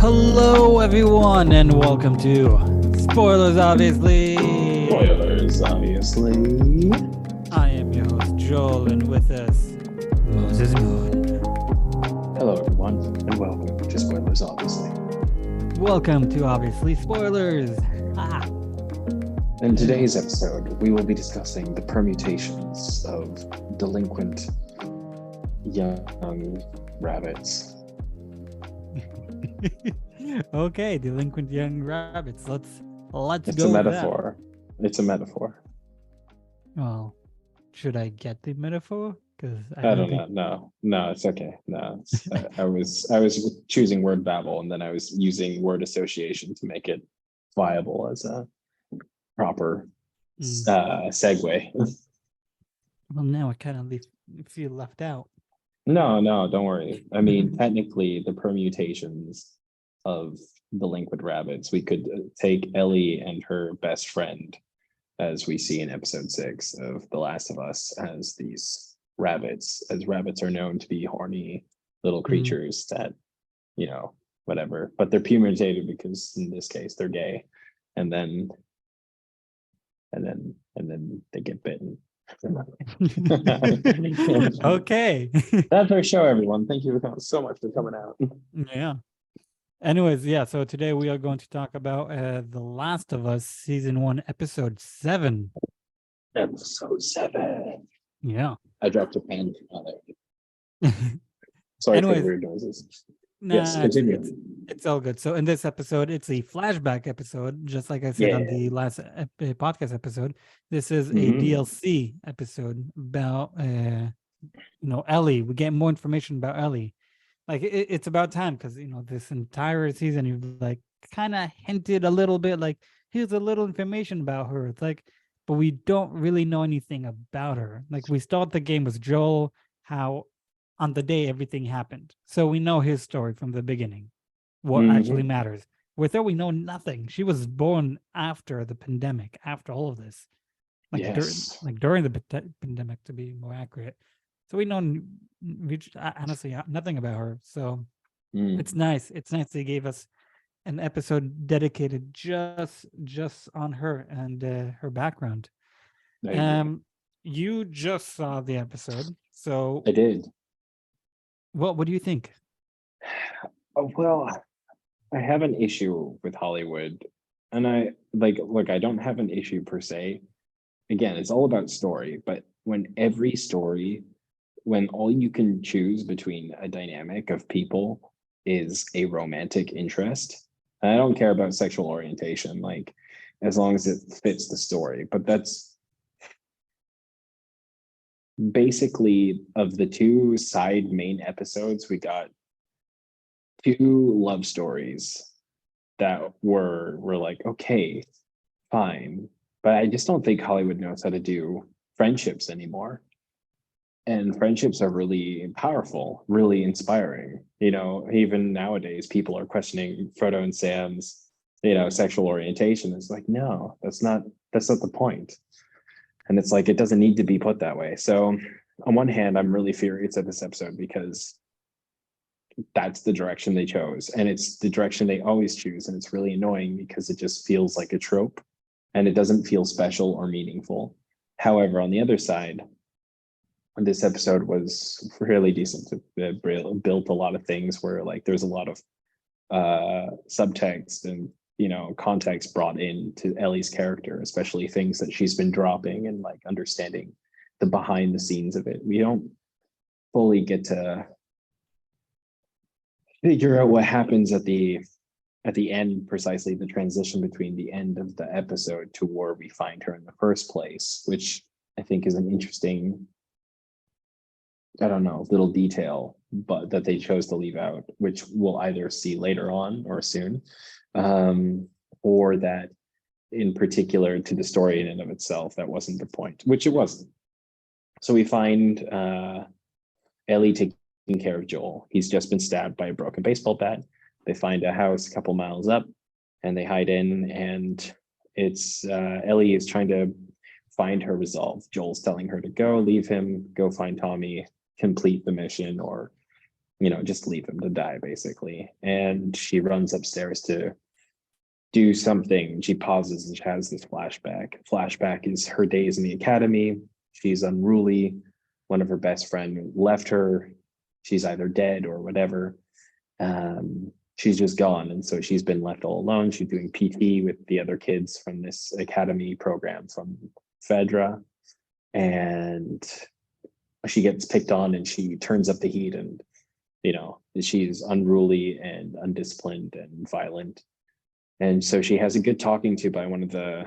Hello, everyone, and welcome to Spoilers, obviously. Spoilers, obviously. I am your host, Joel, and with us, Moses Moon. Hello, everyone, and welcome to Spoilers, obviously. Welcome to Obviously Spoilers. In today's episode, we will be discussing the permutations of delinquent young rabbits. Okay, delinquent young rabbits. Let's It's go a with metaphor. It's a metaphor. that. Well, should I get the metaphor? Because I don't know. No, it's okay. No, I was choosing word babble, and then I was using word association to make it viable as a proper segue. Well, now I kind of feel left out. No, don't worry. I mean, technically, the permutations of delinquent rabbits, we could take Ellie and her best friend, as we see in episode 6 of The Last of Us, as these rabbits, as rabbits are known to be horny little creatures that, whatever, but they're permutated because in this case they're gay, and then they get bitten. Okay. That's our show, everyone. Thank you so much for coming out. Yeah. Anyways, yeah, so today we are going to talk about The Last of Us Season 1, Episode 7. Episode 7. Yeah. I dropped a pen. Sorry for the weird noises. Yes, continue. It's all good. So in this episode, it's a flashback episode, just like I said on the last podcast episode. This is a DLC episode about, Ellie. We get more information about Ellie. Like it's about time because this entire season you've like kind of hinted a little bit, like here's a little information about her. It's like, but we don't really know anything about her. Like we start the game with Joel, how on the day everything happened, so we know his story from the beginning. What actually matters. With her, we know nothing. She was born after the pandemic, after all of this, like during the pandemic, to be more accurate. So we know honestly nothing about her. So it's nice. It's nice they gave us an episode dedicated just on her and her background. You just saw the episode, so I did. What do you think? Oh, well, I have an issue with Hollywood, and I don't have an issue per se. Again, it's all about story, but when all you can choose between a dynamic of people is a romantic interest, and I don't care about sexual orientation, like as long as it fits the story. But that's basically, of the two side main episodes, we got two love stories that were like, okay, fine, but I just don't think Hollywood knows how to do friendships anymore. And friendships are really powerful, really inspiring. Even nowadays, people are questioning Frodo and Sam's, sexual orientation. It's like, no, that's not the point. And it's like, it doesn't need to be put that way. So on one hand, I'm really furious at this episode because that's the direction they chose. And it's the direction they always choose. And it's really annoying because it just feels like a trope and it doesn't feel special or meaningful. However, on the other side, this episode was really decent. It built a lot of things where like there's a lot of subtext and context brought into Ellie's character, especially things that she's been dropping, and like understanding the behind the scenes of it. We don't fully get to figure out what happens at the end, precisely the transition between the end of the episode to where we find her in the first place, which I think is an interesting, little detail, but that they chose to leave out, which we'll either see later on or soon, or that in particular to the story in and of itself, that wasn't the point, which it wasn't. So we find Ellie taking care of Joel. He's just been stabbed by a broken baseball bat. They find a house a couple miles up and they hide in, and it's Ellie is trying to find her resolve. Joel's telling her to go, leave him, go find Tommy, complete the mission, or just leave him to die, basically. And she runs upstairs to do something. She pauses and she has this flashback. Flashback is her days in the academy. She's unruly. One of her best friend left her. She's either dead or whatever. She's just gone. And so she's been left all alone. She's doing PT with the other kids from this academy program from Fedra. And she gets picked on and she turns up the heat, and she's unruly and undisciplined and violent. And so she has a good talking to by one of the,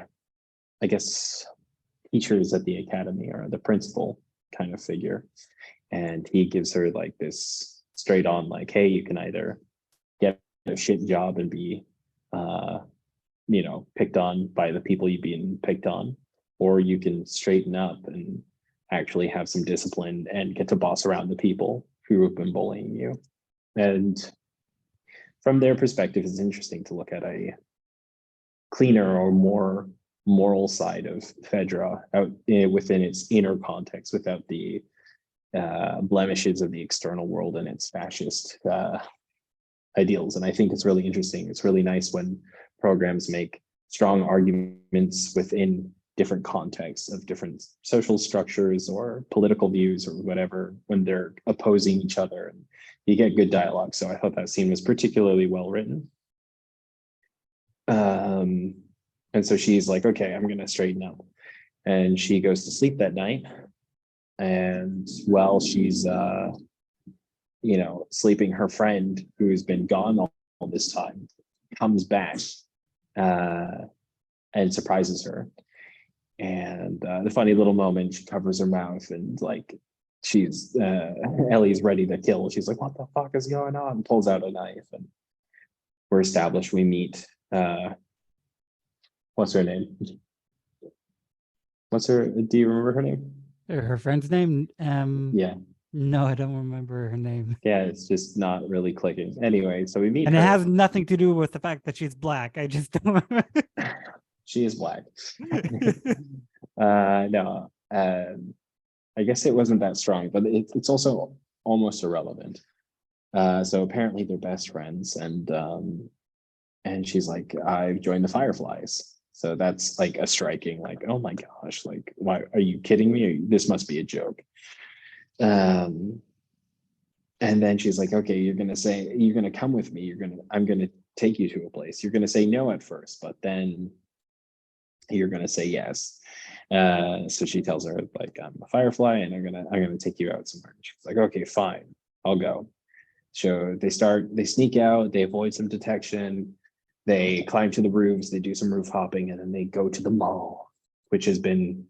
I guess, teachers at the academy, or the principal kind of figure. And he gives her like this straight on, like, hey, you can either get a shit job and be, picked on by the people you've been picked on, or you can straighten up and actually have some discipline and get to boss around the people who have been bullying you. And from their perspective, it's interesting to look at a cleaner or more moral side of Fedra out within its inner context, without the blemishes of the external world and its fascist ideals. And I think it's really interesting. It's really nice when programs make strong arguments within different contexts of different social structures or political views or whatever, when they're opposing each other, and you get good dialogue. So I thought that scene was particularly well written. And so she's like, okay, I'm going to straighten up. And she goes to sleep that night. And while she's, sleeping, her friend, who's been gone all this time, comes back and surprises her. And the funny little moment, she covers her mouth and like she's Ellie's ready to kill. She's like, what the fuck is going on? And pulls out a knife, and we're established. We meet what's her name? Do you remember her name? Her friend's name? Yeah. No, I don't remember her name. Yeah, it's just not really clicking. Anyway, so we meet and her. It has nothing to do with the fact that she's black. I just don't remember. She is black. No, I guess it wasn't that strong, but it's also almost irrelevant. So apparently they're best friends, and she's like, I've joined the Fireflies. So that's like a striking, like, oh my gosh, like, why are you kidding me? This must be a joke. And then she's like, okay, you're gonna come with me. I'm gonna take you to a place. You're gonna say no at first, but then you're gonna say yes. So she tells her, like, I'm a Firefly and I'm gonna take you out somewhere. And she's like, okay, fine, I'll go. So they sneak out, they avoid some detection, they climb to the roofs, they do some roof hopping, and then they go to the mall, which has been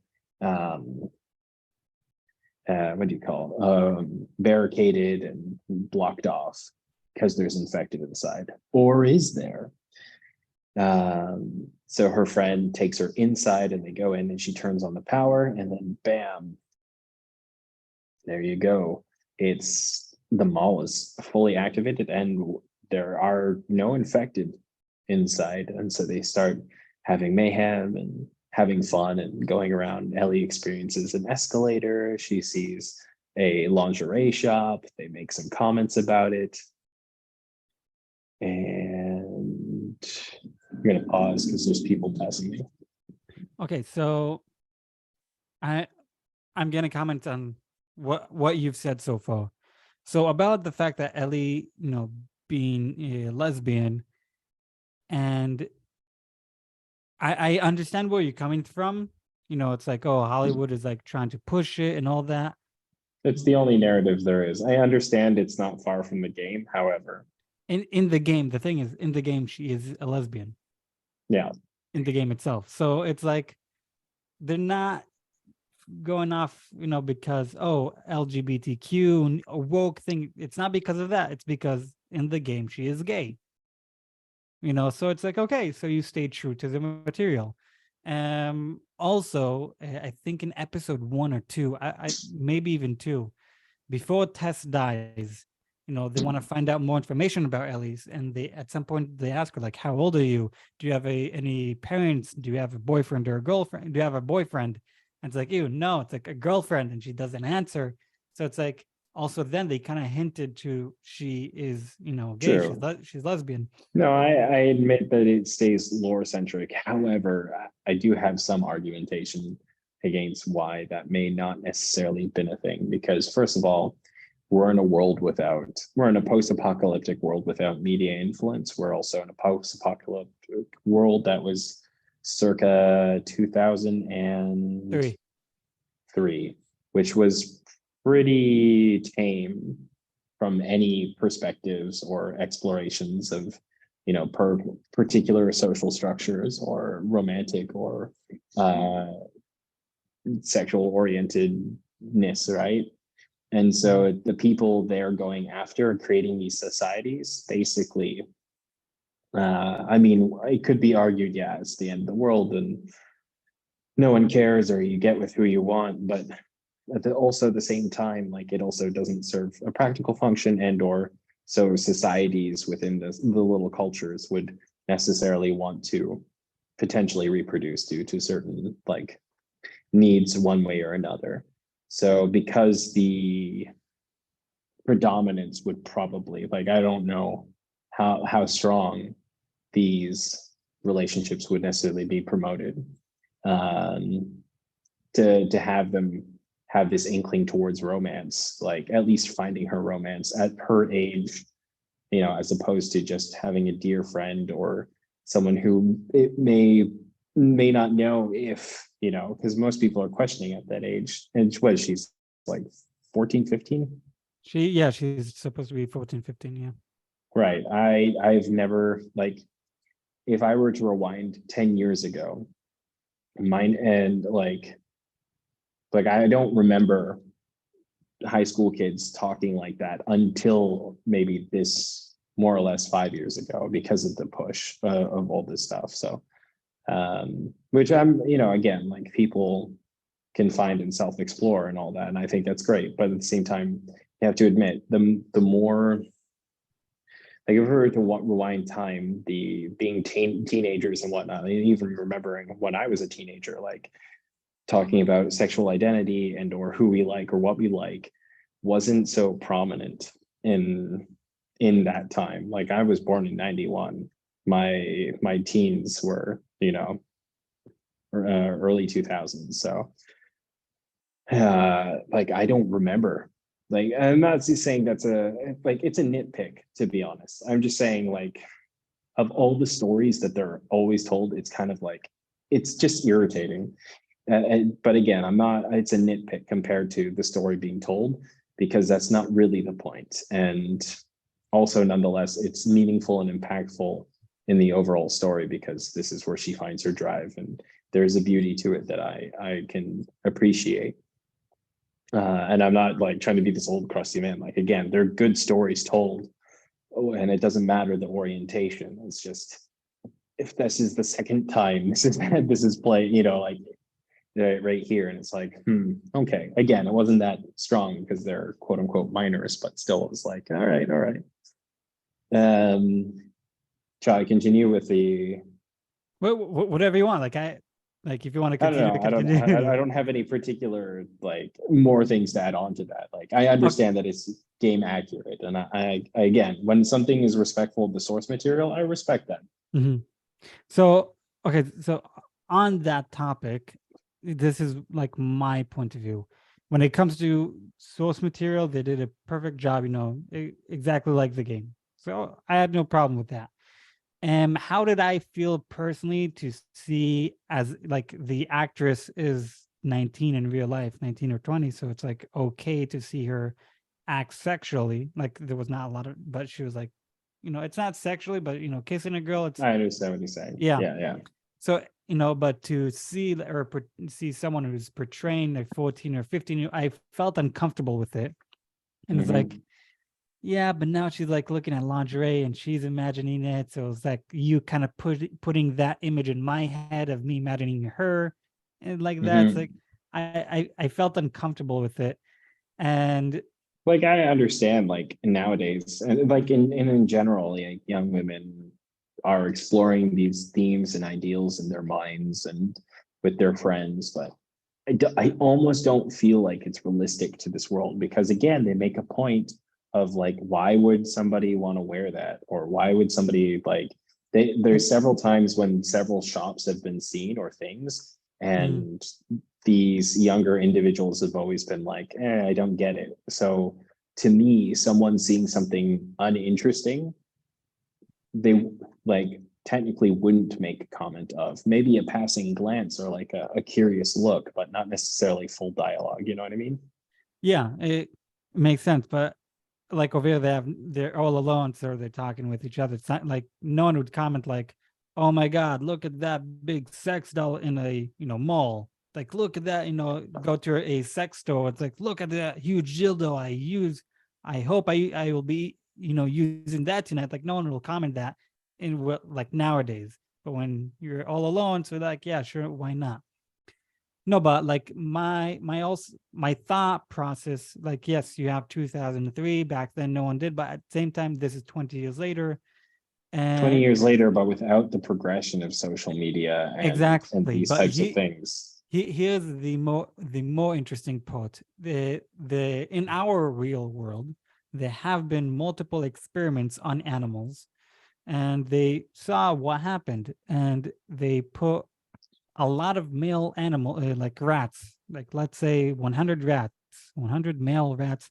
barricaded and blocked off because there's infected inside. Or is there? So her friend takes her inside and they go in and she turns on the power, and then bam, there you go. The mall is fully activated and there are no infected inside. And so they start having mayhem and having fun and going around. Ellie experiences an escalator. She sees a lingerie shop. They make some comments about it. And I'm going to pause because there's people passing me. Okay, so I'm going to comment on what you've said so far. So about the fact that Ellie, being a lesbian, and I understand where you're coming from. It's like, oh, Hollywood is like trying to push it and all that. It's the only narrative there is. I understand it's not far from the game. However, in the game, the thing is, in the game, she is a lesbian. Yeah. In the game itself. So it's like, they're not going off, because, LGBTQ a woke thing. It's not because of that. It's because in the game, she is gay. So it's like, okay, so you stay true to the material. Also, I think in episode 1 or 2, I maybe even 2, before Tess dies, they want to find out more information about Ellie's, and they at some point they ask her, like, how old are you? Do you have any parents? Do you have a boyfriend or a girlfriend? Do you have a boyfriend? And it's like, no, it's like a girlfriend, and she doesn't answer. So it's like, also then they kind of hinted to she is, gay. True. She's lesbian. No, I admit that it stays lore centric. However, I do have some argumentation against why that may not necessarily been a thing. Because first of all, we're in a post-apocalyptic world without media influence. We're also in a post-apocalyptic world that was circa 2003, which was pretty tame from any perspectives or explorations of particular social structures or romantic or sexual orientedness, right? And so the people they're going after creating these societies, basically, it could be argued, yeah, it's the end of the world and no one cares, or you get with who you want, but also at the same time, like it also doesn't serve a practical function, and or so societies within the little cultures would necessarily want to potentially reproduce due to certain like needs one way or another. So because the predominance would probably, like, I don't know how strong these relationships would necessarily be promoted, to have them have this inkling towards romance, like at least finding her romance at her age, as opposed to just having a dear friend or someone who it may not know if, because most people are questioning at that age. And she's like 14, 15? She's supposed to be 14, 15, yeah. Right. I've never, like, if I were to rewind 10 years ago, mine, and like I don't remember high school kids talking like that until maybe this more or less 5 years ago, because of the push of all this stuff. So which I'm, again, like, people can find and self-explore and all that, and I think that's great. But at the same time, you have to admit, the more, like, if we were to rewind time, the being teenagers and whatnot, and even remembering when I was a teenager, like, talking about sexual identity and or who we like or what we like wasn't so prominent in that time. Like, I was born in 91. My teens were, early 2000s. So like, I don't remember. Like, I'm not saying that's it's a nitpick, to be honest. I'm just saying, like, of all the stories that they're always told, it's kind of like, it's just irritating. But again, it's a nitpick compared to the story being told, because that's not really the point. And also, nonetheless, it's meaningful and impactful in the overall story, because this is where she finds her drive, and there's a beauty to it that I can appreciate. And I'm not like trying to be this old crusty man. Like, again, they're good stories told, and it doesn't matter the orientation. It's just, if this is the second time this is played, like, right here, and it's like, okay. Again, it wasn't that strong because they're quote unquote minors, but still, it was like, all right. Shall I continue with the? Whatever you want. Like if you want to continue. I don't know. I don't have any particular, like, more things to add on to that. Like, I understand that it's game accurate, and I again, when something is respectful of the source material, I respect that. Mm-hmm. So okay, so on that topic, this is like my point of view. When it comes to source material, they did a perfect job, exactly like the game. So I had no problem with that. How did I feel personally to see, as like, the actress is 19 in real life, 19 or 20, so it's like okay to see her act sexually. Like, there was not a lot of, but she was like, it's not sexually, but kissing a girl, it's, I understand what you're saying. yeah. Yeah. So, but to see see someone who's portraying like 14 or 15, I felt uncomfortable with it. And it's like, yeah, but now she's like looking at lingerie and she's imagining it. So it's like you kind of putting that image in my head of me imagining her. And like that's like, I felt uncomfortable with it. And like, I understand, like, nowadays, and like in general, like, young women are exploring these themes and ideals in their minds and with their friends. But I almost don't feel like it's realistic to this world, because again, they make a point of like, why would somebody want to wear that, or why would somebody like, there's several times when several shops have been seen or things, Mm. and these younger individuals have always been like, I don't get it. So to me, someone seeing something uninteresting, they like technically wouldn't make a comment of, maybe a passing glance or like a curious look, but not necessarily full dialogue. You know what I mean? Yeah, it makes sense. But like over here, they're all alone, so they're talking with each other. It's not like no one would comment like, "Oh my God, look at that big sex doll in a mall." Like, look at that, go to a sex store. It's like, look at that huge dildo I use. I hope I will be using that tonight. Like, no one will comment that in like nowadays. But when you're all alone, so like, yeah, sure, why not? No, but like my thought process, like, yes, you have 2003. Back then no one did, but at the same time, this is 20 years later. 20 And years later, but without the progression of social media and exactly, these but types of things. here's the more interesting part. The in our real world, there have been multiple experiments on animals, and they saw what happened, and they put a lot of male animal, like rats, like let's say 100 rats, 100 male rats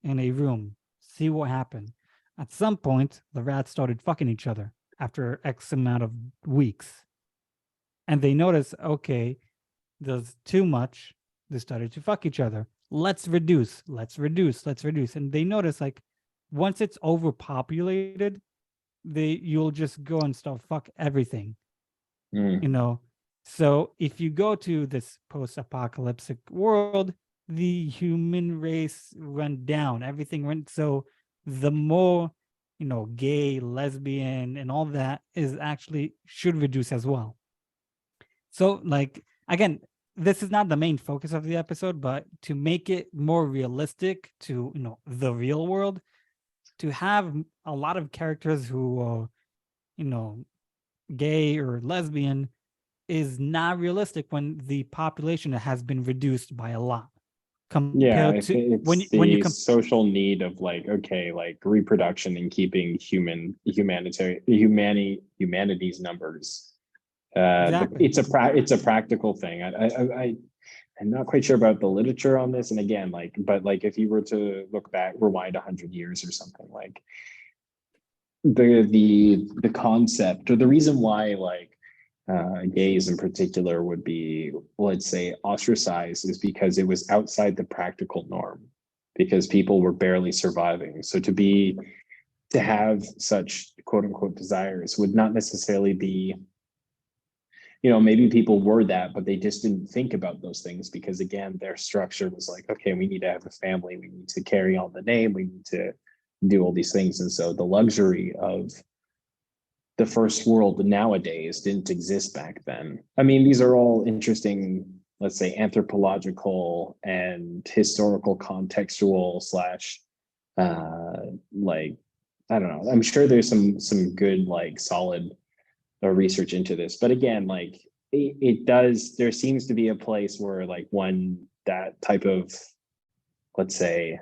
in a room, see what happened. At some point, the rats started fucking each other after X amount of weeks. And they noticed, okay, there's too much. They started to fuck each other. Let's reduce, let's reduce, let's reduce. And they notice, like, once it's overpopulated, you'll just go and start fuck everything. Mm. you know so if you go to this post-apocalyptic world, the human race went down, everything went, so the more gay, lesbian, and all that is actually should reduce as well. So, like, again, this is not the main focus of the episode, but to make it more realistic to the real world, to have a lot of characters who are you know gay or lesbian is not realistic when the population has been reduced by a lot Yeah, compared to it's when you the social need of like, okay, like reproduction and keeping humanity's numbers. exactly. It's a practical thing. I'm not quite sure about the literature on this, and again, like, but like if you were to look back, rewind 100 years or something, like the concept or the reason why like gays in particular would be, let's say, ostracized is because it was outside the practical norm, because people were barely surviving. So to have such quote unquote desires would not necessarily be, maybe people were that, but they just didn't think about those things because again, their structure was like, okay, we need to have a family, we need to carry on the name, we need to do all these things. And so the luxury of the first world nowadays didn't exist back then. I mean, these are all interesting, let's say, anthropological and historical contextual slash like, I don't know. I'm sure there's some good like solid research into this, but again, like it does. There seems to be a place where like when that type of, let's say,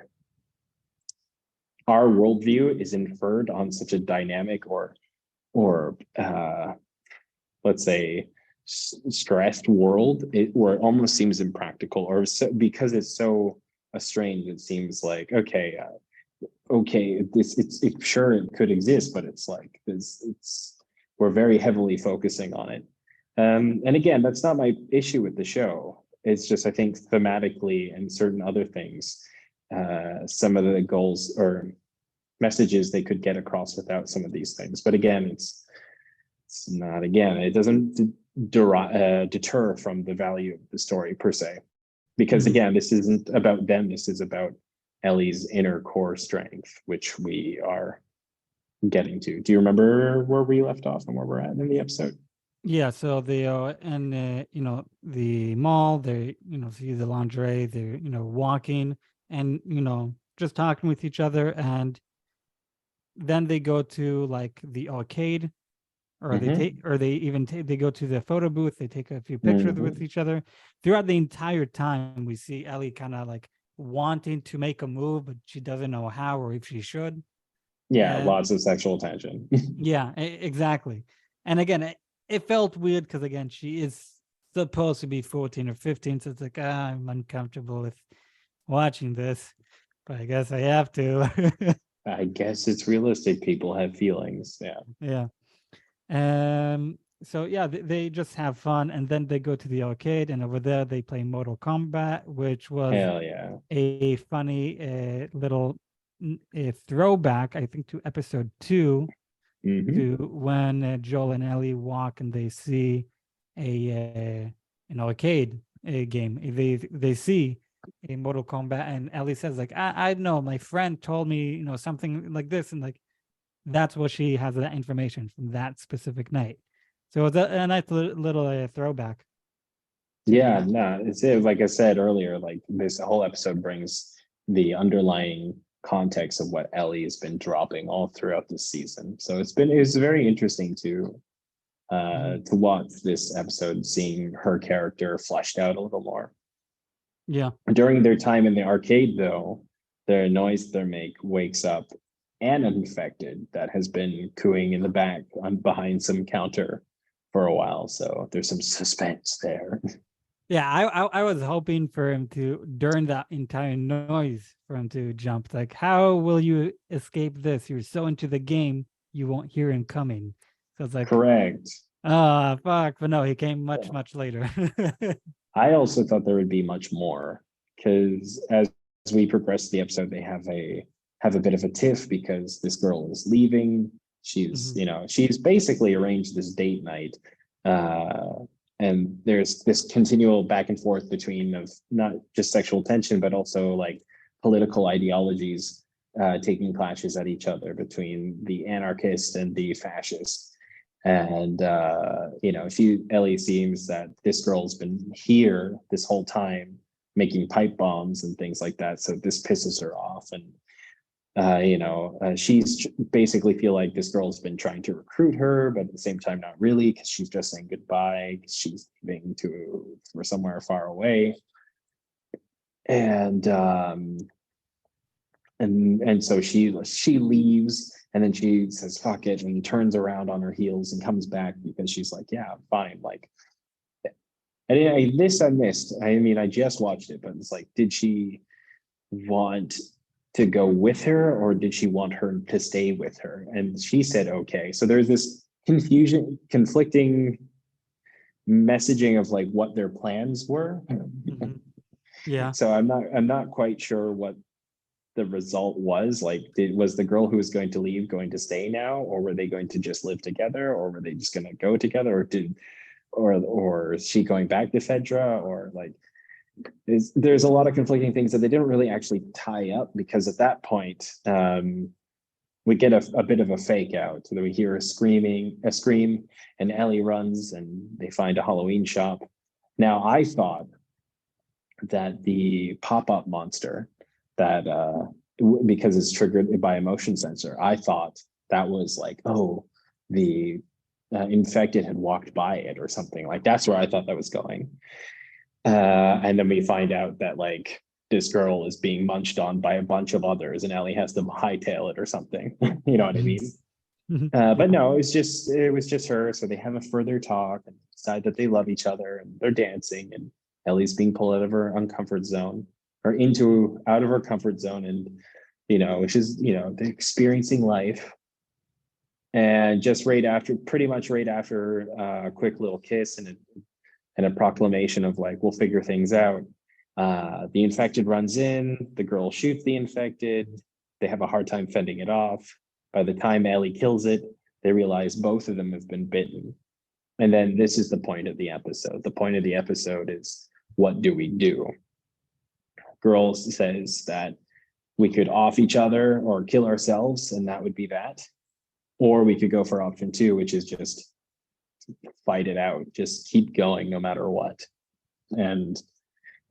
our worldview is inferred on such a dynamic or let's say stressed world, where it almost seems impractical, or so, because it's so strange, it seems like, okay, okay, it's sure it could exist, but it's like it's we're very heavily focusing on it. And again, that's not my issue with the show. It's just, I think thematically and certain other things, some of the goals or messages they could get across without some of these things. But again, it's not, again, it doesn't deter from the value of the story per se, because Mhm. again, this isn't about them, this is about Ellie's inner core strength, which we are getting to. Do you remember where we left off and where we're at in the episode? Yeah, so they are in the mall, they see the lingerie, they're walking and just talking with each other, and then they go to like the arcade, or they go to the photo booth, they take a few pictures Mm-hmm. with each other. Throughout the entire time, we see Ellie kind of like wanting to make a move, but she doesn't know how or if she should. Yeah, And lots of sexual tension. yeah, exactly. And again, it felt weird because again, she is supposed to be 14 or 15, so it's like I'm uncomfortable with watching this, but I guess I have to. I guess it's realistic. People have feelings. Yeah. Yeah. So yeah, they just have fun, and then they go to the arcade, and over there they play Mortal Kombat, which was Hell yeah. a funny little throwback, I think, to episode 2, Mm-hmm. to when Joel and Ellie walk and they see an arcade game. They see a Mortal Kombat, and Ellie says like, I know, my friend told me, something like this, and like that's what she has that information from that specific night. So it's a nice little throwback to the Yeah, no, it's it. Like I said earlier, like this whole episode brings the underlying context of what Ellie has been dropping all throughout this season. So it's very interesting to watch this episode, seeing her character fleshed out a little more. Yeah. During their time in the arcade, though, the noise they make wakes up an infected that has been cooing in the back behind some counter for a while. So there's some suspense there. Yeah, I was hoping for him to, during that entire noise, for him to jump. Like, how will you escape this? You're so into the game, you won't hear him coming. So it's like, Correct. fuck. But no, he came much later. I also thought there would be much more because as we progress the episode, they have a bit of a tiff because this girl is leaving. She's she's basically arranged this date night, and there's this continual back and forth between of not just sexual tension but also like political ideologies taking clashes at each other between the anarchist and the fascist. And Ellie seems that this girl's been here this whole time making pipe bombs and things like that, so this pisses her off. And she's basically feel like this girl's been trying to recruit her, but at the same time not really, because she's just saying goodbye, she's leaving for somewhere far away. And so she leaves, and then she says fuck it and turns around on her heels and comes back because she's like, yeah, I'm fine. Like, I missed. I mean, I just watched it, but it's like, did she want to go with her or did she want her to stay with her? And she said okay. So there's this conflicting messaging of like what their plans were. Yeah. So I'm not quite sure what the result was. Like, was the girl who was going to leave going to stay now, or were they going to just live together, or were they just going to go together, or is she going back to Fedra, or like there's a lot of conflicting things that they didn't really actually tie up, because at that point we get a bit of a fake out. So we hear a scream, and Ellie runs and they find a Halloween shop. Now I thought that the pop-up monster that because it's triggered by a motion sensor, I thought that was like, oh, the infected had walked by it or something. Like, that's where I thought that was going. And then we find out that like this girl is being munched on by a bunch of others and Ellie has to hightail it or something. You know what I mean? But no, it was just her. So they have a further talk and decide that they love each other, and they're dancing, and Ellie's being pulled out of her uncomfort zone, or out of her comfort zone, and which is they're experiencing life. And just pretty much right after a quick little kiss and a proclamation of like, we'll figure things out, the infected runs in, the girl shoots the infected, they have a hard time fending it off. By the time Ellie kills it, they realize both of them have been bitten. And then this is the point of the episode. The point of the episode is, what do we do? Girl says that we could off each other or kill ourselves, and that would be that. Or we could go for option 2, which is just fight it out, just keep going no matter what. And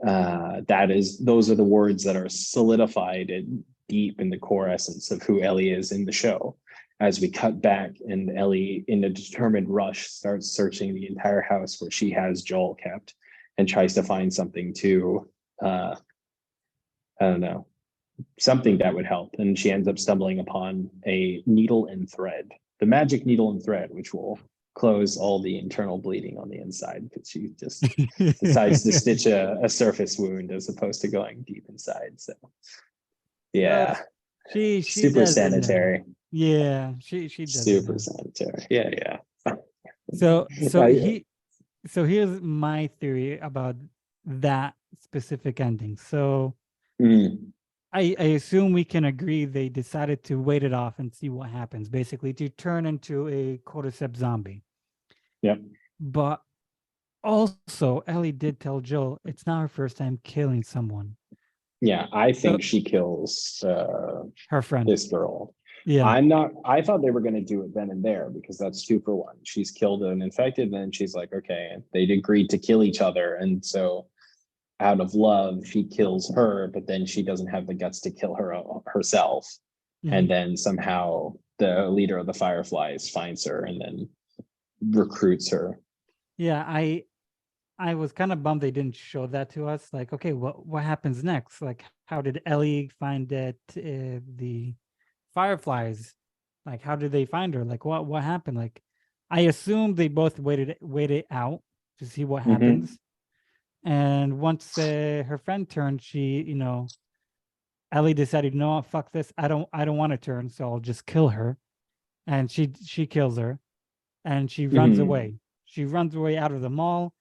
those are the words that are solidified deep in the core essence of who Ellie is in the show. as we cut back and Ellie, in a determined rush, starts searching the entire house where she has Joel kept and tries to find something to, I don't know, something that would help. And she ends up stumbling upon a needle and thread, the magic needle and thread, which will close all the internal bleeding on the inside, because she just decides to stitch a surface wound as opposed to going deep inside. So yeah, she super does sanitary. Yeah, she does Super sanitary. Yeah, yeah. So I- here's my theory about that specific ending. So mm, I assume we can agree they decided to wait it off and see what happens, basically to turn into a cordyceps zombie. yep. But also, Ellie did tell Joel it's not her first time killing someone. Yeah, I So think she kills her friend. this girl. Yeah. I thought they were going to do it then and there, because that's 2-for-1. She's killed an infected, and then she's like, okay, they'd agreed to kill each other. And so out of love, she kills her, but then she doesn't have the guts to kill her herself. Mhm. And then somehow the leader of the Fireflies finds her and then recruits her. Yeah, I was kind of bummed they didn't show that to us. Like, okay, what happens next? Like, how did Ellie find that the Fireflies? Like, how did they find her? Like, what happened? Like, I assume they both waited out to see what Mhm. happens. And once her friend turned, Ellie decided, no, fuck this. I don't want to turn, so I'll just kill her. And she kills her, and she runs Mhm. away. She runs away out of the mall.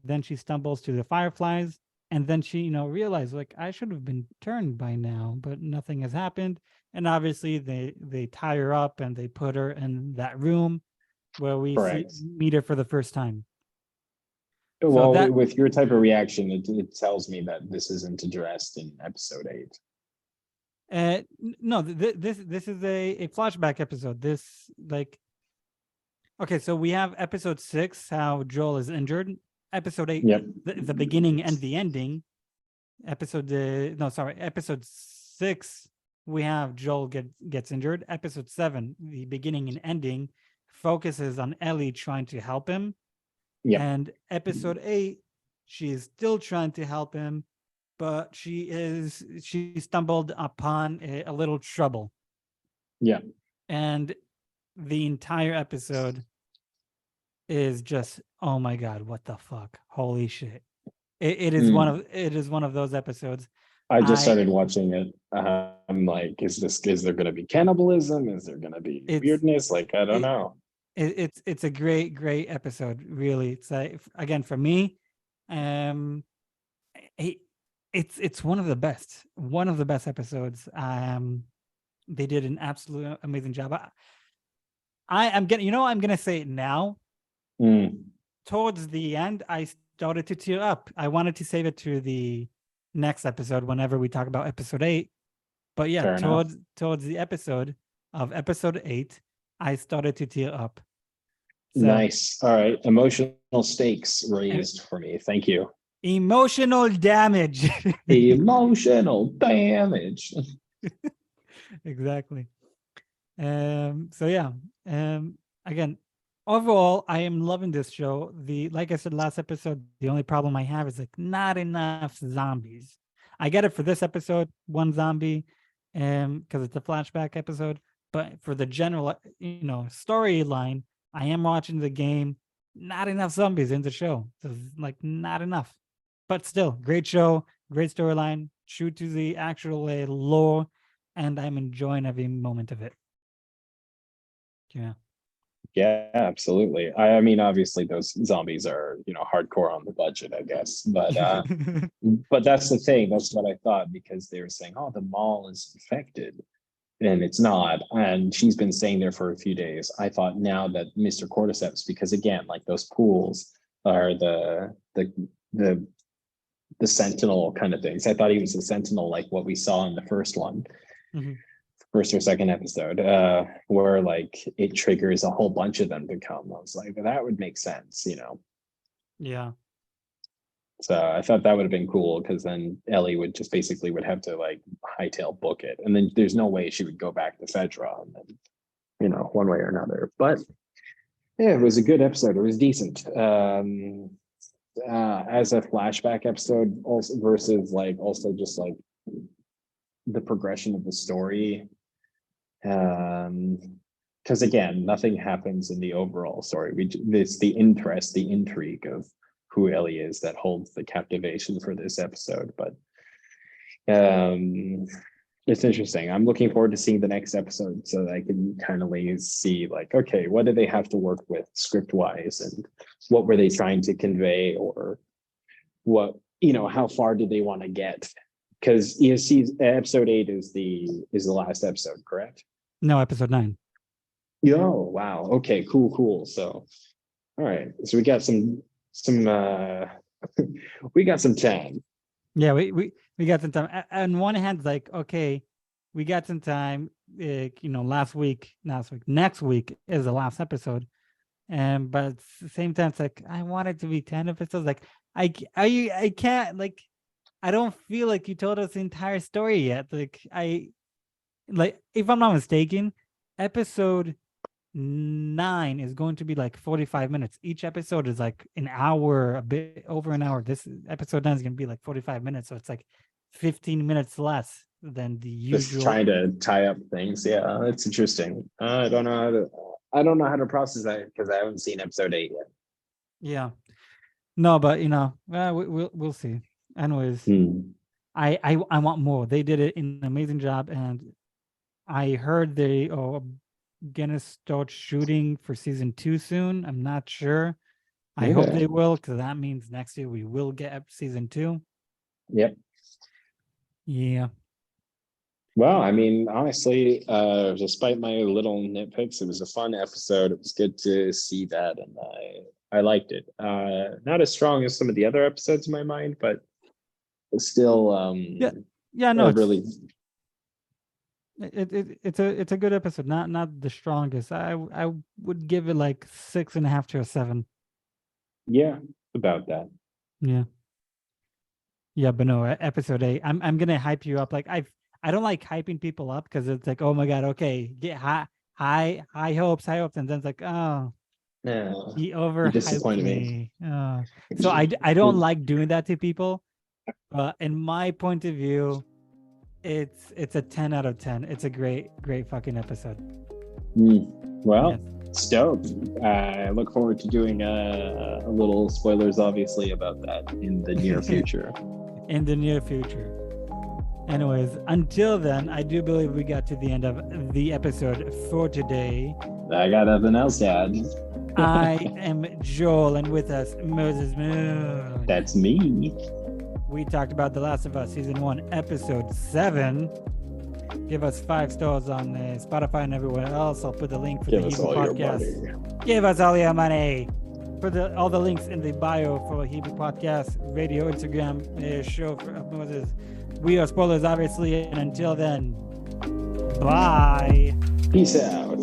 Then she stumbles to the Fireflies, and then she, realized, like, I should have been turned by now, but nothing has happened. And obviously, they tie her up and they put her in that room where we Correct. meet her for the first time. Well, that- with your type of reaction, it tells me that this isn't addressed in episode 8. No, this is a flashback episode. This, like, okay, so we have episode 6, how Joel is injured. Episode 8, Yep. the beginning and the ending. Episode 6, we have Joel gets injured. Episode 7, the beginning and ending, focuses on Ellie trying to help him. Yep. And episode 8, she is still trying to help him, but she stumbled upon a little trouble. Yeah. And the entire episode is just, oh my god, what the fuck, holy shit. It is one of those episodes. I just started watching it. I'm like, is there going to be cannibalism? Is there going to be weirdness? Like, I don't know. It's a great episode, really. It's like, again, for me, it's one of the best episodes. They did an absolute amazing job. I'm gonna say it now. Towards the end, I started to tear up. I wanted to save it to the next episode whenever we talk about episode 8. But yeah, towards the episode of episode 8, I started to tear up. So, nice. All right. Emotional stakes raised for me. Thank you. Emotional damage. Emotional damage. Exactly. So yeah. Again, overall, I am loving this show. Like I said last episode, the only problem I have is, like, not enough zombies. I get it for this episode, 1 zombie, because it's a flashback episode. But for the general, storyline, I am watching the game. Not enough zombies in the show. So, like, not enough. But still, great show, great storyline, true to the actual lore, and I'm enjoying every moment of it. Yeah. Yeah, absolutely. I mean, obviously those zombies are, hardcore on the budget, I guess. But but that's the thing. That's what I thought, because they were saying, oh, the mall is infected. And it's not. And she's been staying there for a few days. I thought now that Mr. Cordyceps, because again, like, those pools are the sentinel kind of things. I thought he was a sentinel, like what we saw in the first one. Mm-hmm. First or second episode, where, like, it triggers a whole bunch of them to come. I was like, that would make sense, Yeah. So I thought that would have been cool, because then Ellie would have to, like, hightail book it, and then there's no way she would go back to Fedra and then one way or another. But yeah, it was a good episode. It was decent. As a flashback episode, also versus like also just like the progression of the story. Because again, nothing happens in the overall story. It's the interest, the intrigue of who Ellie is that holds the captivation for this episode. But it's interesting. I'm looking forward to seeing the next episode so that I can kind of see like, okay, what do they have to work with script wise, and what were they trying to convey, or what, how far did they want to get? Because episode 8 is the last episode, correct? No, episode 9. Oh, wow. Okay, cool. So, all right. So we got some we got some time. Yeah, we got some time. On one hand, like, okay, we got some time. Next week is the last episode, but at the same time, it's like I want it to be 10 episodes. Like, I can't, like, I don't feel like you told us the entire story yet. Like, if I'm not mistaken, episode 9 is going to be like 45 minutes. Each episode is like an hour, a bit over an hour. This episode 9 is going to be like 45 minutes. So it's like 15 minutes less than the usual. Just trying to tie up things. Yeah, that's interesting. I don't know how to process that because I haven't seen episode 8 yet. Yeah. No, but we'll see. Anyways, I want more. They did an amazing job, and I heard they gonna start shooting for season 2 soon. I'm not sure. I hope they will, because that means next year we will get season 2. Yep. Yeah. Well, I mean, honestly, despite my little nitpicks, it was a fun episode. It was good to see that, and I liked it. Not as strong as some of the other episodes in my mind, but still, no, really. It's a good episode. Not the strongest. I would give it like 6.5 to a 7. Yeah, about that. Yeah, but no, episode 8. I'm gonna hype you up. Like, I don't like hyping people up because it's like, oh my god, okay, get high hopes, and then it's like, oh, he overhyped me. So I don't like doing that to people. But in my point of view, it's a 10 out of 10. It's a great fucking episode. Well, yes. Stoked. I look forward to doing a little spoilers, obviously, about that in the near future. In the near future. Anyways, until then, I do believe we got to the end of the episode for today. I got nothing else to add. I am Joel, and with us, Moses Moon. That's me. We talked about The Last of Us Season 1, Episode 7. Give us 5 stars on Spotify and everywhere else. I'll put the link for the Hebrew Podcast. Give us all your money. Put all the links in the bio for Hebrew Podcast, radio, Instagram, show for Moses. We are spoilers, obviously. And until then, bye. Peace out.